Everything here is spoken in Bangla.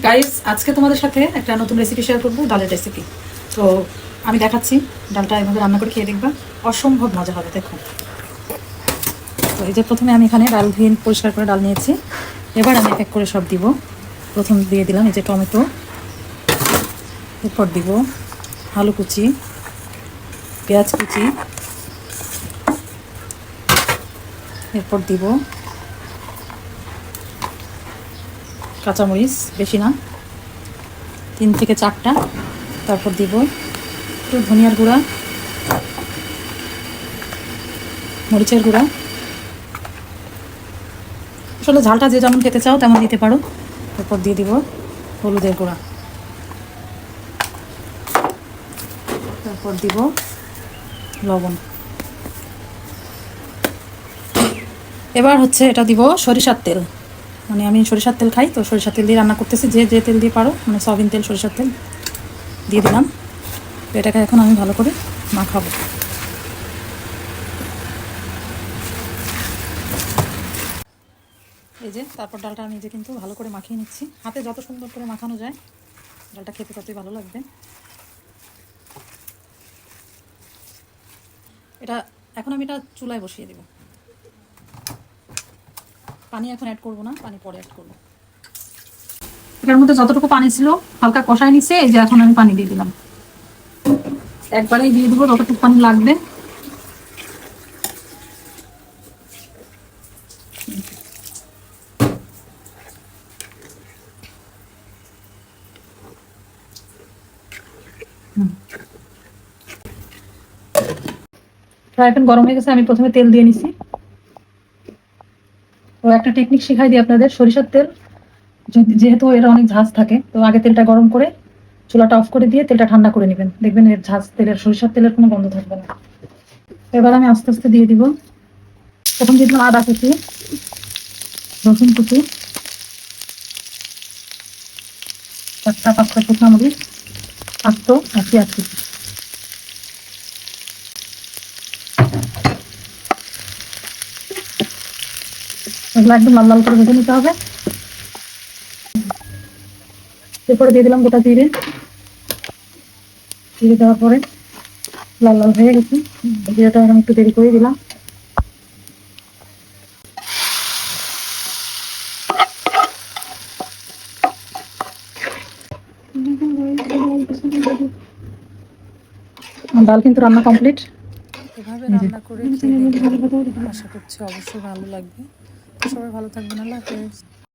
গাইস, আজকে তোমাদের সাথে একটা নতুন রেসিপি শেয়ার করবো, ডালের রেসিপি। তো আমি দেখাচ্ছি, ডালটা এভাবে রান্না করে খেয়ে দেখবা, অসম্ভব মজা হবে। দেখো, তো এই যে প্রথমে আমি এখানে ডাল ধুয়ে পরিষ্কার করে ডাল নিয়েছি। এবার আমি এক এক করে সব দিব। প্রথম দিয়ে দিলাম এই যে টমেটো, এরপর দিব আলু কুচি, পেঁয়াজ কুচি, এরপর দিব কাঁচামরিচ, বেশি না, 3 থেকে 4টা। তারপর দিব একটু ধনিয়ার গুঁড়া, মরিচের গুঁড়া। আসলে ঝালটা যে যেমন খেতে চাও তেমন দিতে পারো। এরপর দিয়ে দিব হলুদের গুঁড়া, তারপর দিব লবণ। এবার হচ্ছে এটা দিব সরিষার তেল, মানে আমি সরিষার তেল খাই, তো সরিষার তেল দিয়ে রান্না করতেছি। যে যে তেল দিয়ে পারো, মানে সয়াবিন তেল, সরিষার তেল দিয়ে দিলাম। তো এটাকে এখন আমি ভালো করে মাখাবো। এই যে তারপর ডালটা আমি যে কিন্তু ভালো করে মাখিয়ে নিচ্ছি। হাতে যত সুন্দর করে মাখানো যায় ডালটা খেতে ততই ভালো লাগবে। এটা এখন আমি এটা চুলায় বসিয়ে দেব। পানি এখন অ্যাড করবো না, পানি পরে অ্যাড করবো। এটার মধ্যে যতটুকু পানি ছিল হালকা কষায় নিচ্ছে। এই যে এখন আমি পানি দিয়ে দিলাম, একবারেই দিয়ে দেবো যতটুকু পানি লাগবে। ফ্রাই প্যান গরম হয়ে গেছে, আমি প্রথমে তেল দিয়ে নিছি। তো একটা টেকনিক শিখাই দিই আপনাদের, সরিষার তেল যেহেতু এর অনেক ঝাঁজ থাকে, তো আগে তেলটা গরম করে চুলাটা অফ করে দিয়ে তেলটা ঠান্ডা করে নেবেন, দেখবেন এর ঝাঁজ, তেলের, সরিষার তেলের কোনো গন্ধ থাকবে না। এবার আমি আস্তে আস্তে দিয়ে দিব। প্রথম দিয়ে দিলাম আদা কুচি, রসুন কুচি, 4-5টা শুকনো মরিচ, আস্ত আর পেঁয়াজ কুচি। এগুলো একদম লাল লাল করে ভেজে নিতে হবে। এরপরে দিয়ে দিলাম গোটা জিরে। জিরে দেওয়ার পরে লাল লাল হয়ে গেছে, জিরেটা এখন একটু দেরি করে দিলাম। ডাল কিন্তু রান্না কমপ্লিট। এভাবে রান্না করে খেয়ে দেখবেন, আশা করছি অবশ্যই ভালো লাগবে। তো সবাই ভালো থাকবেন, আল্লাহ হাফেজ।